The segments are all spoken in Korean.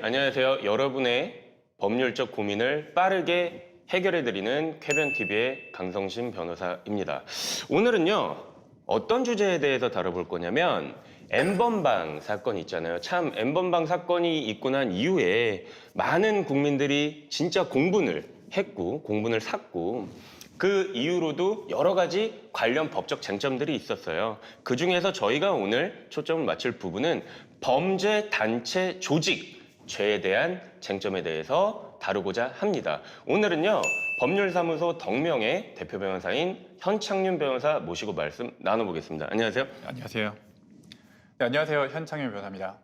안녕하세요. 여러분의 법률적 고민을 빠르게 해결해드리는 쾌변TV의 강성신 변호사입니다. 오늘은요, 어떤 주제에 대해서 다뤄볼 거냐면 N번방 사건 있잖아요. 참 N번방 사건이 있고 난 이후에 많은 국민들이 진짜 공분을 했고 공분을 샀고 그 이후로도 여러 가지 관련 법적 쟁점들이 있었어요. 그중에서 저희가 오늘 초점을 맞출 부분은 범죄 단체 조직 죄에 대한 쟁점에 대해서 다루고자 합니다. 오늘은요, 법률사무소 덕명의 대표 변호사인 현창윤 변호사 모시고 말씀 나눠보겠습니다. 안녕하세요. 안녕하세요. 네, 안녕하세요. 현창윤 변호사입니다.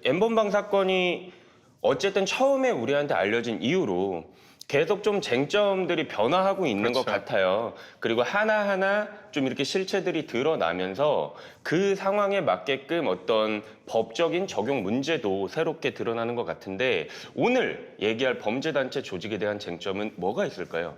N번방 사건이 어쨌든 처음에 우리한테 알려진 이후로 계속 좀 쟁점들이 변화하고 있는 것 그렇죠. 같아요. 그리고 하나하나 좀 이렇게 실체들이 드러나면서 그 상황에 맞게끔 어떤 법적인 적용 문제도 새롭게 드러나는 것 같은데 오늘 얘기할 범죄단체 조직에 대한 쟁점은 뭐가 있을까요?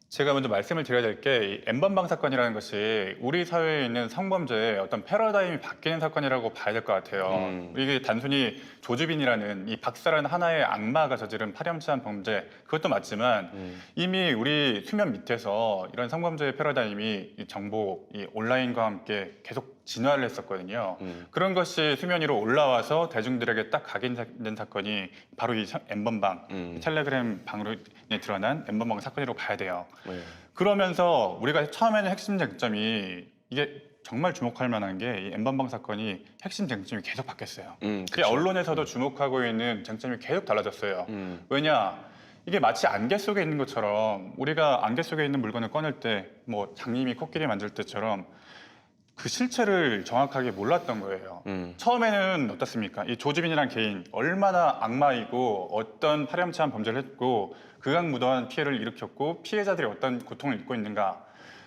제가 먼저 말씀을 드려야 될 게 N번방 사건이라는 것이 우리 사회에 있는 성범죄의 어떤 패러다임이 바뀌는 사건이라고 봐야 될 것 같아요. 이게 단순히 조주빈이라는 이 박사라는 하나의 악마가 저지른 파렴치한 범죄, 그것도 맞지만 이미 우리 수면 밑에서 이런 성범죄의 패러다임이 이 정보, 이 온라인과 함께 계속 진화를 했었거든요. 그런 것이 수면 위로 올라와서 대중들에게 딱 각인된 사건이 바로 이 N번방, 이 텔레그램 방으로 드러난 N번방 사건이라고 봐야 돼요. 네. 그러면서 우리가 처음에는 핵심 쟁점이 이게 정말 주목할 만한 게 이 N번방 사건이 핵심 쟁점이 계속 바뀌었어요. 그쵸. 언론에서도 주목하고 있는 쟁점이 계속 달라졌어요. 왜냐? 이게 마치 안개 속에 있는 것처럼 우리가 안개 속에 있는 물건을 꺼낼 때 뭐 장님이 코끼리 만질 때처럼 그 실체를 정확하게 몰랐던 거예요. 처음에는 어떻습니까? 이 조주빈이란 개인 얼마나 악마이고 어떤 파렴치한 범죄를 했고 극악무도한 피해를 일으켰고 피해자들이 어떤 고통을 입고 있는가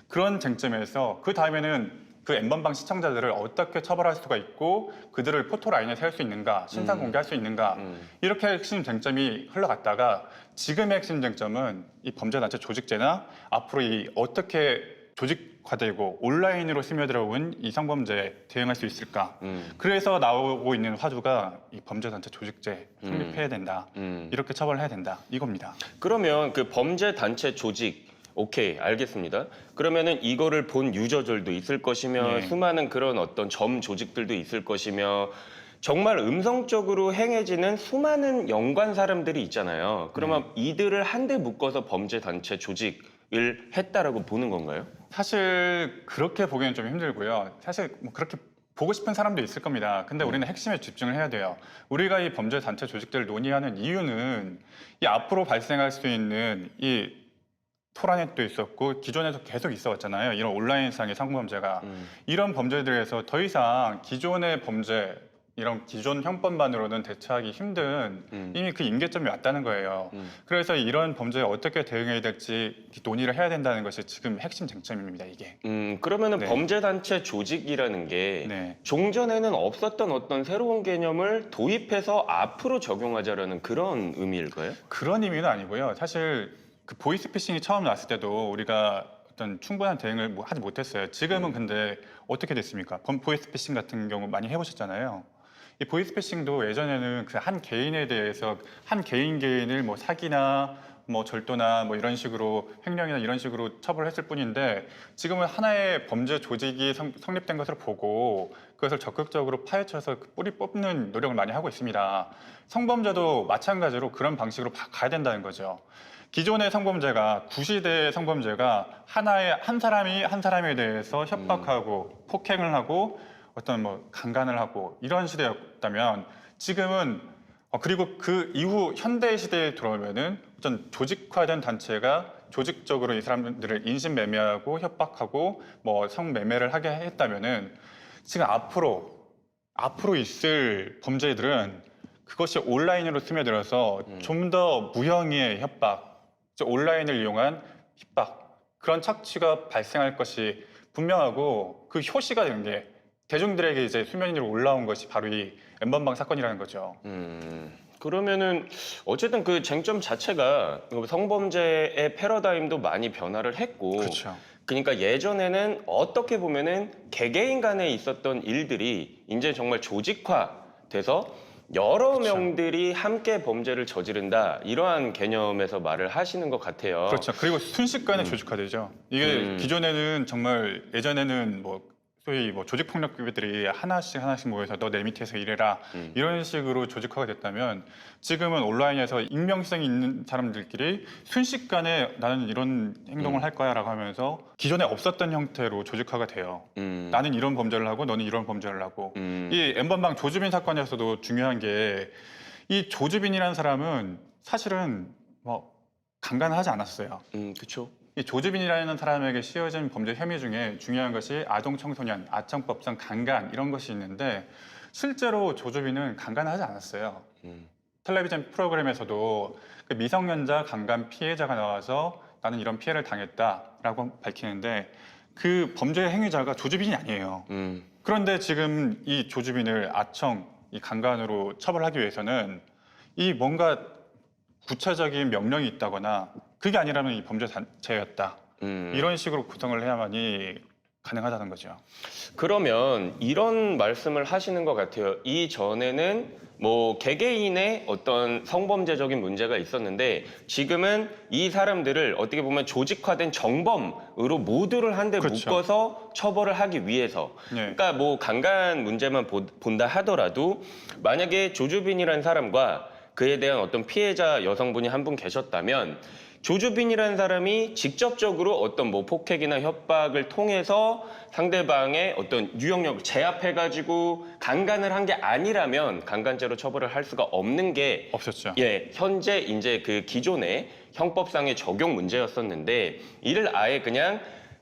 그런 쟁점에서 그 다음에는 그 N번방 시청자들을 어떻게 처벌할 수가 있고 그들을 포토라인에 세울 수 있는가 신상 공개할 수 있는가 이렇게 핵심 쟁점이 흘러갔다가 지금의 핵심 쟁점은 이 범죄단체 조직죄나 앞으로 이 어떻게 조직화되고 온라인으로 스며들어온 이 성범죄에 대응할 수 있을까? 그래서 나오고 있는 화두가 이 범죄단체 조직죄 성립해야 된다. 이렇게 처벌해야 된다. 이겁니다. 그러면 그 범죄단체 조직 오케이, 알겠습니다. 그러면은 이거를 본 유저들도 있을 것이며 네. 수많은 그런 어떤 점 조직들도 있을 것이며 정말 음성적으로 행해지는 수많은 연관 사람들이 있잖아요. 그러면 이들을 한데 묶어서 범죄단체 조직을 했다라고 보는 건가요? 사실 그렇게 보기에는 좀 힘들고요. 사실 뭐 그렇게 보고 싶은 사람도 있을 겁니다. 근데 우리는 핵심에 집중을 해야 돼요. 우리가 이 범죄 단체 조직들을 논의하는 이유는 이 앞으로 발생할 수 있는 이 토라넷도 있었고 기존에서 계속 있어 왔잖아요. 이런 온라인상의 성범죄가 이런 범죄들에서 더 이상 기존의 범죄 이런 기존 형법만으로는 대처하기 힘든 이미 그 임계점이 왔다는 거예요. 그래서 이런 범죄에 어떻게 대응해야 될지 논의를 해야 된다는 것이 지금 핵심 쟁점입니다. 이게. 그러면은 네. 범죄단체 조직이라는 게 네. 종전에는 없었던 어떤 새로운 개념을 도입해서 앞으로 적용하자라는 그런 의미일까요? 그런 의미는 아니고요. 사실 그 보이스피싱이 처음 나왔을 때도 우리가 어떤 충분한 대응을 뭐 하지 못했어요. 지금은 근데 어떻게 됐습니까? 보이스피싱 같은 경우 많이 해보셨잖아요. 이 보이스피싱도 예전에는 그 한 개인에 대해서 한 개인을 뭐 사기나 뭐 절도나 뭐 이런 식으로 횡령이나 이런 식으로 처벌했을 뿐인데 지금은 하나의 범죄 조직이 성립된 것으로 보고 그것을 적극적으로 파헤쳐서 그 뿌리 뽑는 노력을 많이 하고 있습니다. 성범죄도 마찬가지로 그런 방식으로 가야 된다는 거죠. 기존의 성범죄가 구시대의 성범죄가 한 사람이 한 사람에 대해서 협박하고 폭행을 하고 어떤 뭐 강간을 하고 이런 시대였다면 지금은 그리고 그 이후 현대 시대에 들어오면은 어떤 조직화된 단체가 조직적으로 이 사람들을 인신매매하고 협박하고 뭐 성매매를 하게 했다면은 지금 앞으로 있을 범죄들은 그것이 온라인으로 스며들어서 좀 더 무형의 협박, 온라인을 이용한 협박 그런 착취가 발생할 것이 분명하고 그 효시가 되는 게 대중들에게 이제 수면 위로 올라온 것이 바로 이 N번방 사건이라는 거죠. 그러면은 어쨌든 그 쟁점 자체가 성범죄의 패러다임도 많이 변화를 했고 그렇죠. 그러니까 예전에는 어떻게 보면은 개개인 간에 있었던 일들이 이제 정말 조직화돼서 여러 그렇죠. 명들이 함께 범죄를 저지른다 이러한 개념에서 말을 하시는 것 같아요. 그렇죠. 그리고 순식간에 조직화되죠. 이게 기존에는 정말 예전에는 뭐 소위 뭐 조직폭력배들이 하나씩 모여서 너 내 밑에서 일해라 이런 식으로 조직화가 됐다면 지금은 온라인에서 익명성이 있는 사람들끼리 순식간에 나는 이런 행동을 할 거야라고 하면서 기존에 없었던 형태로 조직화가 돼요. 나는 이런 범죄를 하고 너는 이런 범죄를 하고 이 N번방 조주빈 사건에서도 중요한 게 이 조주빈이라는 사람은 사실은 뭐 강간을 하지 않았어요. 그렇죠. 이 조주빈이라는 사람에게 씌워진 범죄 혐의 중에 중요한 것이 아동 청소년, 아청법상 강간 이런 것이 있는데 실제로 조주빈은 강간을 하지 않았어요. 텔레비전 프로그램에서도 그 미성년자 강간 피해자가 나와서 나는 이런 피해를 당했다라고 밝히는데 그 범죄 행위자가 조주빈이 아니에요. 그런데 지금 이 조주빈을 아청, 이 강간으로 처벌하기 위해서는 이 뭔가 구체적인 명령이 있다거나 그게 아니라면 이 범죄 단체였다. 이런 식으로 구성을 해야만이 가능하다는 거죠. 그러면 이런 말씀을 하시는 것 같아요. 이전에는 뭐 개개인의 어떤 성범죄적인 문제가 있었는데 지금은 이 사람들을 어떻게 보면 조직화된 정범으로 모두를 한데 그렇죠. 묶어서 처벌을 하기 위해서 네. 그러니까 뭐 강간 문제만 본다 하더라도 만약에 조주빈이라는 사람과 그에 대한 어떤 피해자 여성분이 한 분 계셨다면 조주빈이라는 사람이 직접적으로 어떤 뭐 폭행이나 협박을 통해서 상대방의 어떤 유형력을 제압해가지고 강간을 한 게 아니라면 강간죄로 처벌을 할 수가 없는 게 없었죠. 예, 현재 이제 그 기존의 형법상의 적용 문제였었는데 이를 아예 그냥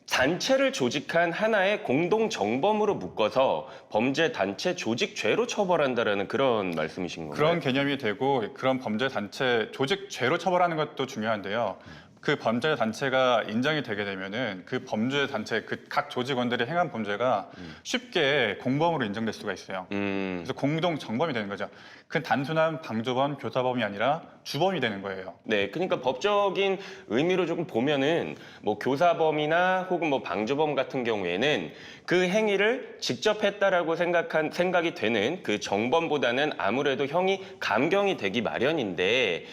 단체를 조직한 하나의 공동 정범으로 묶어서 범죄 단체 조직죄로 처벌한다라는 그런 말씀이신 건가요? 그런 개념이 되고 그런 범죄 단체 조직 죄로 처벌하는 것도 중요한데요. 그 범죄 단체가 인정이 되게 되면은 그 범죄 단체 그 각 조직원들이 행한 범죄가 쉽게 공범으로 인정될 수가 있어요. 그래서 공동 정범이 되는 거죠. 그 단순한 방조범, 교사범이 아니라 주범이 되는 거예요. 네, 그러니까 법적인 의미로 조금 보면은 뭐 교사범이나 혹은 뭐 방조범 같은 경우에는 그 행위를 직접 했다라고 생각이 되는 그 정범보다는 아무래도 형이 감경이 되기 마련인데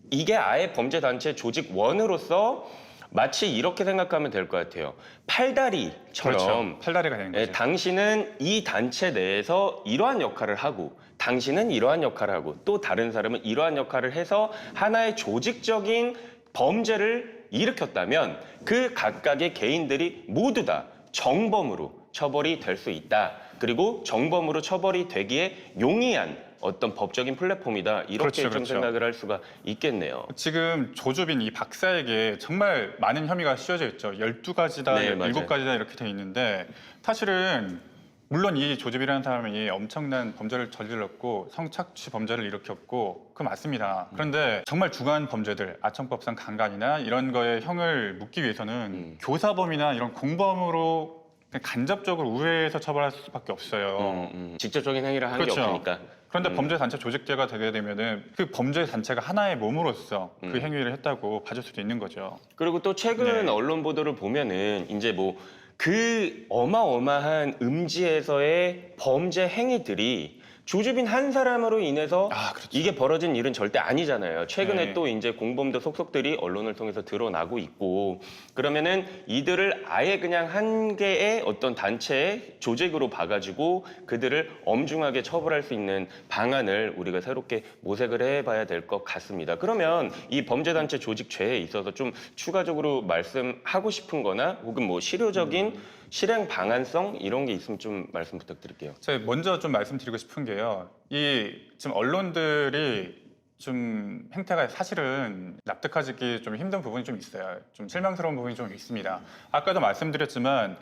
이게 아예 범죄단체 조직원으로서 마치 이렇게 생각하면 될 것 같아요. 팔다리처럼 그렇죠. 팔다리가 되는 예, 거죠. 당신은 이 단체 내에서 이러한 역할을 하고 당신은 이러한 역할을 하고 또 다른 사람은 이러한 역할을 해서 하나의 조직적인 범죄를 일으켰다면 그 각각의 개인들이 모두 다 정범으로 처벌이 될 수 있다. 그리고 정범으로 처벌이 되기에 용이한 어떤 법적인 플랫폼이다. 이렇게 그렇죠, 좀 그렇죠. 생각을 할 수가 있겠네요. 지금 조주빈 이 박사에게 정말 많은 혐의가 씌워져 있죠. 12가지다, 네, 맞아요. 7가지다 이렇게 돼 있는데 사실은 물론 이 조주빈이라는 사람이 엄청난 범죄를 저질렀고 성착취 범죄를 일으켰고 그거 맞습니다. 그런데 정말 중요한 범죄들, 아청법상 강간이나 이런 거에 형을 묻기 위해서는 교사범이나 이런 공범으로 그냥 간접적으로 우회해서 처벌할 수밖에 없어요. 직접적인 행위를 하는 게 그렇죠. 없으니까. 그런데 범죄 단체 조직죄가 되게 되면은 그 범죄 단체가 하나의 몸으로서 그 행위를 했다고 봐줄 수도 있는 거죠. 그리고 또 최근 네. 언론 보도를 보면은 이제 뭐 그 어마어마한 음지에서의 범죄 행위들이 조주빈 한 사람으로 인해서 그렇죠. 이게 벌어진 일은 절대 아니잖아요. 최근에 네. 또 이제 공범들 속속들이 언론을 통해서 드러나고 있고 그러면은 이들을 아예 그냥 한 개의 어떤 단체의 조직으로 봐가지고 그들을 엄중하게 처벌할 수 있는 방안을 우리가 새롭게 모색을 해봐야 될 것 같습니다. 그러면 이 범죄단체 조직죄에 있어서 좀 추가적으로 말씀하고 싶은 거나 혹은 뭐 실효적인 실행 방안성 이런 게 있으면 좀 말씀 부탁드릴게요. 제가 먼저 좀 말씀드리고 싶은 게요. 이 지금 언론들이 좀 행태가 사실은 납득하기 좀 힘든 부분이 좀 있어요. 좀 실망스러운 부분이 좀 있습니다. 아까도 말씀드렸지만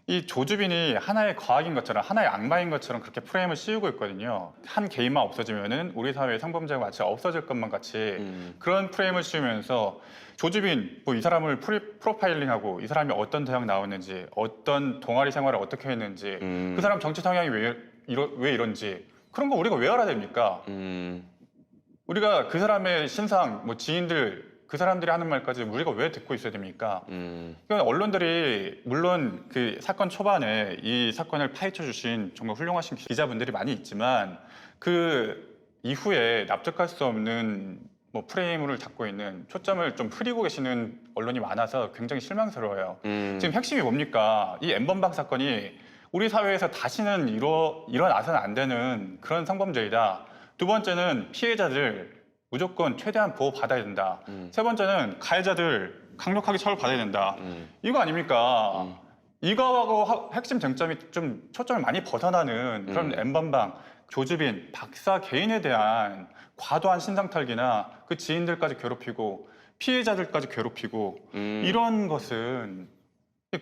이 조주빈이 하나의 과학인 것처럼 하나의 악마인 것처럼 그렇게 프레임을 씌우고 있거든요. 한 개인만 없어지면은 우리 사회의 성범죄가 마치 없어질 것만 같이 그런 프레임을 씌우면서 조주빈 뭐 이 사람을 프로파일링하고 이 사람이 어떤 대학 나왔는지 어떤 동아리 생활을 어떻게 했는지 그 사람 정치 성향이 왜 이런지 그런 거 우리가 왜 알아야 됩니까? 우리가 그 사람의 신상 뭐 지인들 그 사람들이 하는 말까지 우리가 왜 듣고 있어야 됩니까? 그러니까 언론들이 물론 그 사건 초반에 이 사건을 파헤쳐 주신 정말 훌륭하신 기자분들이 많이 있지만 그 이후에 납득할 수 없는 뭐 프레임을 잡고 있는 초점을 좀 흐리고 계시는 언론이 많아서 굉장히 실망스러워요. 지금 핵심이 뭡니까? 이 N번방 사건이 우리 사회에서 다시는 일어나서는 안 되는 그런 성범죄이다. 두 번째는 피해자들 무조건 최대한 보호받아야 된다. 세 번째는 가해자들 강력하게 처벌받아야 된다. 이거 아닙니까? 이거하고 핵심 쟁점이 좀 초점을 많이 벗어나는 그런 N번방, 조주빈, 박사 개인에 대한 과도한 신상탈기나 그 지인들까지 괴롭히고 피해자들까지 괴롭히고 이런 것은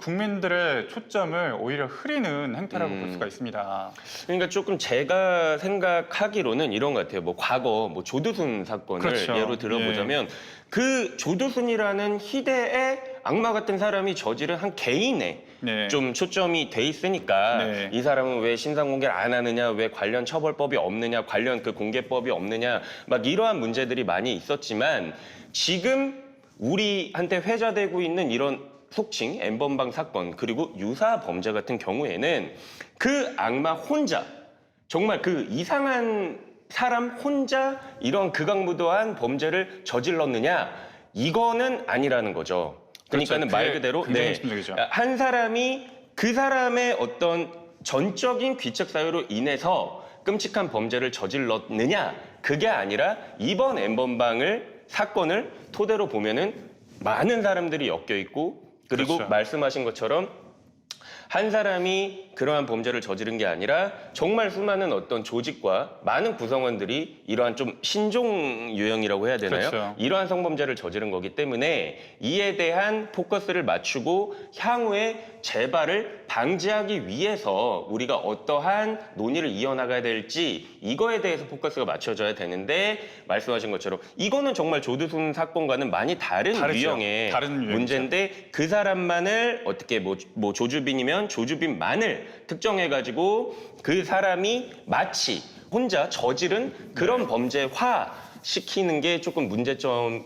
국민들의 초점을 오히려 흐리는 행태라고 볼 수가 있습니다. 그러니까 조금 제가 생각하기로는 이런 것 같아요. 뭐 과거 뭐 조두순 사건을 그렇죠. 예로 들어보자면 그 조두순이라는 희대의 악마 같은 사람이 저지른 한 개인의 네. 좀 초점이 돼 있으니까 네. 이 사람은 왜 신상 공개를 안 하느냐, 왜 관련 처벌법이 없느냐, 관련 그 공개법이 없느냐, 막 이러한 문제들이 많이 있었지만 지금 우리한테 회자되고 있는 이런 속칭 N번방 사건 그리고 유사 범죄 같은 경우에는 그 악마 혼자 정말 그 이상한 사람 혼자 이런 극악무도한 범죄를 저질렀느냐 이거는 아니라는 거죠. 그러니까는 그렇죠. 말 그게 그대로 굉장히 핵심적이죠. 한 사람이 그 사람의 어떤 전적인 귀책 사유로 인해서 끔찍한 범죄를 저질렀느냐 그게 아니라 이번 N번방을 사건을 토대로 보면은 많은 사람들이 엮여 있고 그리고 그렇죠. 말씀하신 것처럼 한 사람이 그러한 범죄를 저지른 게 아니라 정말 수많은 어떤 조직과 많은 구성원들이 이러한 좀 신종 유형이라고 해야 되나요? 그렇죠. 이러한 성범죄를 저지른 거기 때문에 이에 대한 포커스를 맞추고 향후에 재발을 방지하기 위해서 우리가 어떠한 논의를 이어나가야 될지 이거에 대해서 포커스가 맞춰져야 되는데 말씀하신 것처럼 이거는 정말 조두순 사건과는 많이 다른 다르죠. 유형의 다른 유형이죠. 문제인데 그 사람만을 어떻게 뭐 조주빈이면 조주빈만을 특정해가지고 그 사람이 마치 혼자 저지른 그런 범죄화 시키는 게 조금 문제점인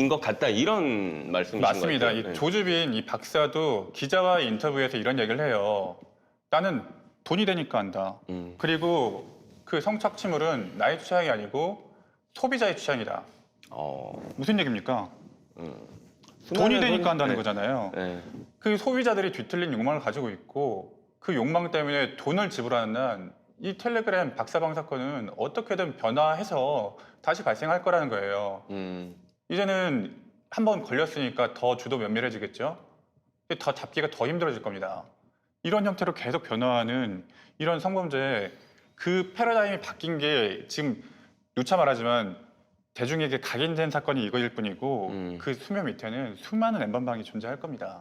것 같다 이런 말씀이신 것 맞습니다. 같아요. 이 네. 조주빈 이 박사도 기자와의 인터뷰에서 이런 얘기를 해요. 나는 돈이 되니까 한다. 그리고 그 성착취물은 나의 취향이 아니고 소비자의 취향이다. 무슨 얘기입니까? 돈이 되니까 한다는 네. 거잖아요. 네. 그 소비자들이 뒤틀린 욕망을 가지고 있고 그 욕망 때문에 돈을 지불하는 한 이 텔레그램 박사방 사건은 어떻게든 변화해서 다시 발생할 거라는 거예요. 이제는 한번 걸렸으니까 더 주도 면밀해지겠죠. 더 잡기가 더 힘들어질 겁니다. 이런 형태로 계속 변화하는 이런 성범죄 그 패러다임이 바뀐 게 지금 누차 말하지만 대중에게 각인된 사건이 이거일 뿐이고 그 수면 밑에는 수많은 N번방이 존재할 겁니다.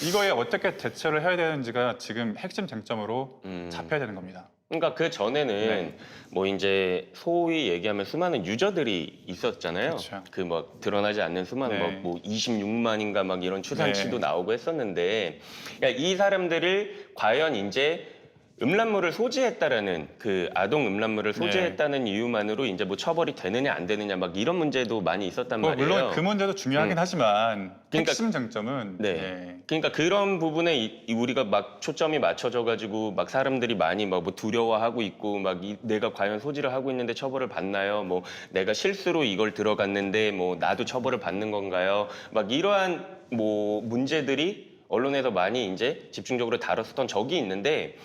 이거에 어떻게 대처를 해야 되는지가 지금 핵심 쟁점으로 잡혀야 되는 겁니다. 그러니까 그 전에는 네. 뭐 이제 소위 얘기하면 수많은 유저들이 있었잖아요. 그렇죠. 그 막 드러나지 않는 수많은 네. 뭐 26만인가 막 이런 추산치도 네. 나오고 했었는데 그러니까 이 사람들을 과연 이제 음란물을 소지했다라는 그 아동 음란물을 소지했다는 이유만으로 이제 뭐 처벌이 되느냐 안 되느냐 막 이런 문제도 많이 있었단 뭐 말이에요. 물론 그 문제도 중요하긴 하지만 그러니까- 핵심 쟁점은 네. 그러니까 그런 부분에 우리가 막 초점이 맞춰져 가지고 막 사람들이 많이 막 뭐 두려워하고 있고 막 내가 과연 소지를 하고 있는데 처벌을 받나요? 뭐 내가 실수로 이걸 들어갔는데 뭐 나도 처벌을 받는 건가요? 막 이러한 뭐 문제들이 언론에서 많이 이제 집중적으로 다뤘었던 적이 있는데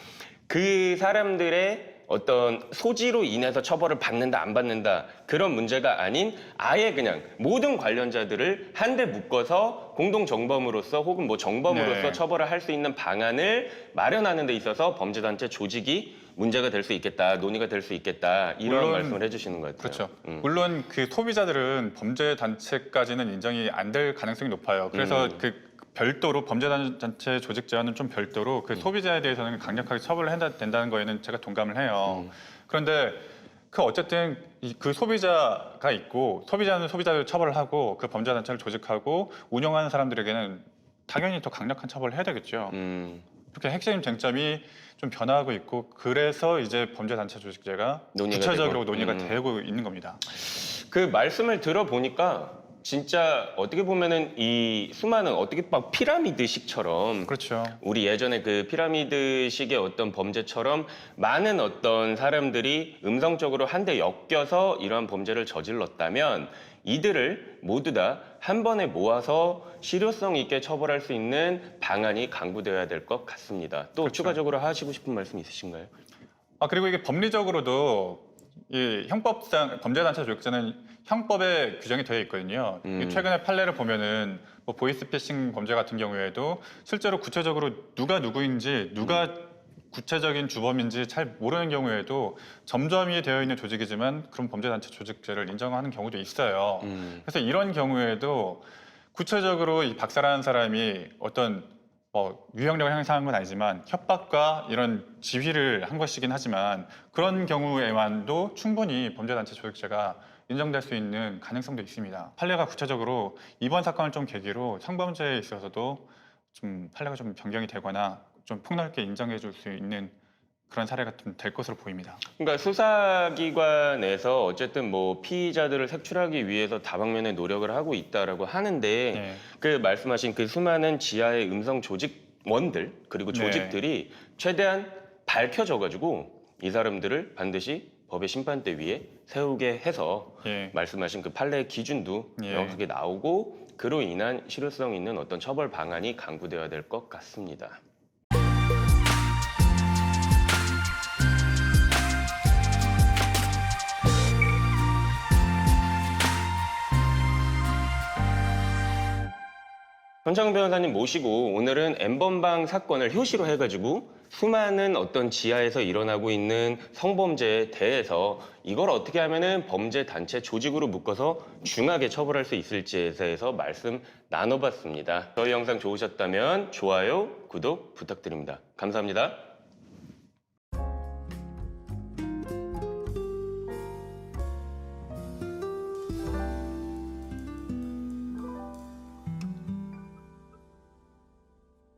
그 사람들의 어떤 소지로 인해서 처벌을 받는다 안 받는다 그런 문제가 아닌 아예 그냥 모든 관련자들을 한데 묶어서 공동정범으로서 혹은 뭐 정범으로서 네. 처벌을 할 수 있는 방안을 마련하는 데 있어서 범죄단체 조직이 문제가 될 수 있겠다 논의가 될 수 있겠다 이런 물론- 말씀을 해주시는 것 같아요. 그렇죠. 물론 그 소비자들은 범죄 단체까지는 인정이 안 될 가능성이 높아요. 그래서 그 별도로 범죄단체 조직 제한은 좀 별도로 그 소비자에 대해서는 강력하게 처벌을 해야 된다는 거에는 제가 동감을 해요. 그런데 그 어쨌든 그 소비자가 있고 소비자는 소비자를 처벌을 하고 그 범죄단체를 조직하고 운영하는 사람들에게는 당연히 더 강력한 처벌을 해야 되겠죠. 그렇게 핵심 쟁점이 좀 변화하고 있고 그래서 이제 범죄단체 조직제가 논의가 구체적으로 되고. 논의가 되고 있는 겁니다. 그 말씀을 들어보니까 진짜 어떻게 보면은 이 수많은 어떻게 막 피라미드식처럼 그렇죠. 우리 예전에 그 피라미드식의 어떤 범죄처럼 많은 어떤 사람들이 음성적으로 한데 엮여서 이러한 범죄를 저질렀다면 이들을 모두 다 한 번에 모아서 실효성 있게 처벌할 수 있는 방안이 강구되어야 될 것 같습니다. 또 그렇죠. 추가적으로 하시고 싶은 말씀 있으신가요? 그리고 이게 법리적으로도 이 형법상 범죄단체 조직자는 형법에 규정이 되어 있거든요. 이 최근에 판례를 보면은 뭐 보이스피싱 범죄 같은 경우에도 실제로 구체적으로 누가 누구인지 누가 구체적인 주범인지 잘 모르는 경우에도 점점이 되어 있는 조직이지만 그런 범죄단체 조직죄를 인정하는 경우도 있어요. 그래서 이런 경우에도 구체적으로 이 박사라는 사람이 어떤 유형력을 행사한 건 아니지만 협박과 이런 지휘를 한 것이긴 하지만 그런 경우에만도 충분히 범죄단체 조직죄가 인정될 수 있는 가능성도 있습니다. 판례가 구체적으로 이번 사건을 좀 계기로 성범죄에 있어서도 좀 판례가 좀 변경이 되거나 좀 폭넓게 인정해 줄 수 있는 그런 사례가 좀 될 것으로 보입니다. 그러니까 수사기관에서 어쨌든 뭐 피의자들을 색출하기 위해서 다방면의 노력을 하고 있다라고 하는데 네. 그 말씀하신 그 수많은 지하의 음성 조직원들 그리고 네. 조직들이 최대한 밝혀져가지고 이 사람들을 반드시 법의 심판대 위에 세우게 해서 예. 말씀하신 그 판례의 기준도 예. 명확하게 나오고 그로 인한 실효성 있는 어떤 처벌 방안이 강구되어야 될 것 같습니다. 현장 변호사님 모시고 오늘은 N번방 사건을 효시로 해가지고 수많은 어떤 지하에서 일어나고 있는 성범죄에 대해서 이걸 어떻게 하면은 범죄 단체 조직으로 묶어서 중하게 처벌할 수 있을지에 대해서 말씀 나눠봤습니다. 저희 영상 좋으셨다면 좋아요, 구독 부탁드립니다. 감사합니다.